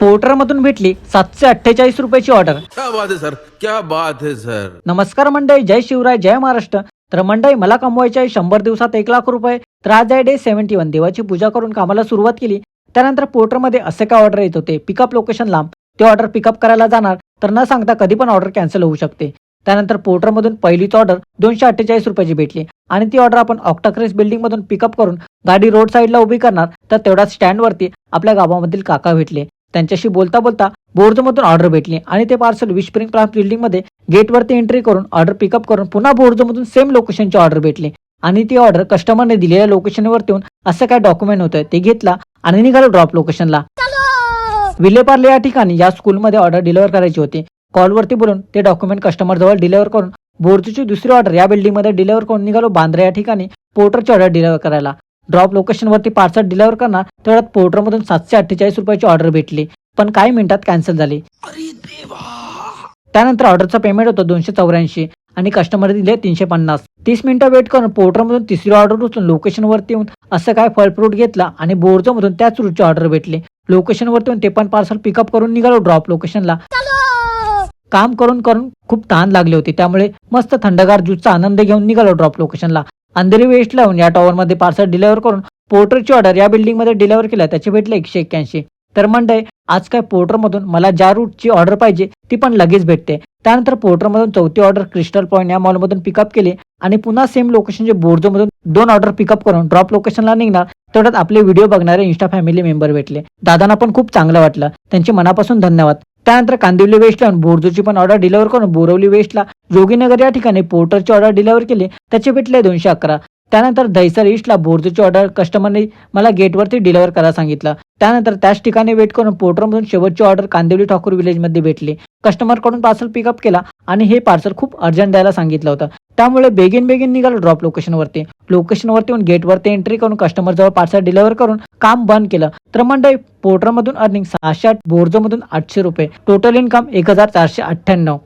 Porter मधून भेटली 748 रुपयाची ऑर्डर। क्या बात है सर, क्या बात है सर। नमस्कार मंडळी, जय शिवराय, जय महाराष्ट्र। तर मंडळी, मला कमवायचे आहे 100 दिवसात 1 लाख रुपये। तर आज आहे डे 71। देवाची पूजा करून कामाला सुरुवात केली। त्यानंतर पोर्टरमध्ये असे काय ऑर्डर येत होते, पिकअप लोकेशन लांब, ते ऑर्डर पिकअप करायला जाणार तर न सांगता कधी पण ऑर्डर कॅन्सल होऊ शकते। त्यानंतर पोर्टरमधून पहिलीच ऑर्डर 248 रुपयाची भेटली आणि ती ऑर्डर आपण ऑक्टाक्रेस बिल्डिंग मधून पिकअप करून गाडी रोड साईडला उभी करणार तर तेवढ्याच स्टँडवरती आपल्या गावामधील काका भेटले। त्यांच्याशी बोलता बोलता बोर्जमधून ऑर्डर भेटली आणि ते पार्सल विस्प्रिंग प्लांट बिल्डिंग मध्ये गेटवरती एंट्री करून ऑर्डर पिकअप करून पुन्हा बोर्जमधून सेम लोकेशनची ऑर्डर भेटली आणि ती ऑर्डर कस्टमरने दिलेल्या लोकेशनवरती येऊन असं काय डॉक्युमेंट होतं ते घेतला आणि निघालो ड्रॉप लोकेशनला। विलेपार्ले या ठिकाणी या स्कूलमध्ये ऑर्डर डिलिव्हर करायची होती। कॉलवरती बोलून ते डॉक्युमेंट कस्टमर जवळ डिलिव्हर करून बोर्जची दुसरी ऑर्डर या बिल्डिंग मध्ये डिलिव्हर करून निघालो बांद्रा या ठिकाणी पोर्टरची ऑर्डर डिलिव्हर करायला। ड्रॉप लोकेशनवरती पार्सल डिलिव्हर करणार तेवढ्यात पोर्टरमधून 748 रुपयाची ऑर्डर भेटली, पण काही मिनिटात कॅन्सल झाली। त्यानंतर ऑर्डरचं पेमेंट होतं 284 आणि कस्टमर दिले 350। 30 मिनिटं वेट करून पोर्टरमधून तिसरी ऑर्डर उचलून लोकेशनवरती येऊन असं काय फळ फ्रूट घेतला आणि बोर्जमधून त्याच रूटची ऑर्डर भेटली। लोकेशनवरती येऊन ते पण पार्सल पिकअप करून निघालो ड्रॉप लोकेशनला। काम करून करून खूप तहान लागली होती, त्यामुळे मस्त थंडगार ज्यूसचा आनंद घेऊन निघालो ड्रॉप लोकेशनला। अंधेरी वेस्ट लावून या टॉवर मध्ये पार्सल डिलिव्हर करून पोर्टरची ऑर्डर या बिल्डिंग मध्ये डिलिव्हर केल्या, त्याचे भेटले 181। तर मंडळी, आज काय पोर्टरमधून मला ज्या रूटची ऑर्डर पाहिजे ती पण लगेच भेटते। त्यानंतर पोर्टरमधून चौथी ऑर्डर क्रिस्टल पॉईंट या मॉलमधून पिकअप केली आणि पुन्हा सेम लोकेशनचे बोर्जमधून 2 ऑर्डर पिकअप करून ड्रॉप लोकेशनला निघणार तेवढ्यात आपले व्हिडिओ बघणारे इंस्टा फॅमिली मेंबर भेटले। दादांना पण खूप चांगलं वाटलं, त्यांचे मनापासून धन्यवाद। त्यानंतर कांदिवली वेस्टला बोर्जची पण ऑर्डर डिलिव्हर करून बोरवली वेस्टला जोगीनगर या ठिकाणी पोर्टरची ऑर्डर डिलिव्हर केली, त्याचे भेटले 211। त्यानंतर दहिसर ईस्टला बोर्जची ऑर्डर कस्टमरने मला गेटवरती डिलिव्हर करायला सांगितलं। त्यानंतर त्याच ठिकाणी वेट करून पोर्टरमधून शेवटची ऑर्डर कांदिवली ठाकूर विलेज मध्ये भेटली। कस्टमरकडून पार्सल पिकअप केला आणि हे पार्सल खूप अर्जंट द्यायला सांगितलं होतं, त्यामुळे बेगीन निघालो ड्रॉप लोकेशनवरती येऊन गेटवरती एंट्री करून कस्टमर जवळ पार्सल डिलिव्हर करून काम बंद केलं। तर मंडळी, पोर्टरमधून अर्निंग 608, बोर्जमधून 800 रुपये, टोटल इन्कम 1498।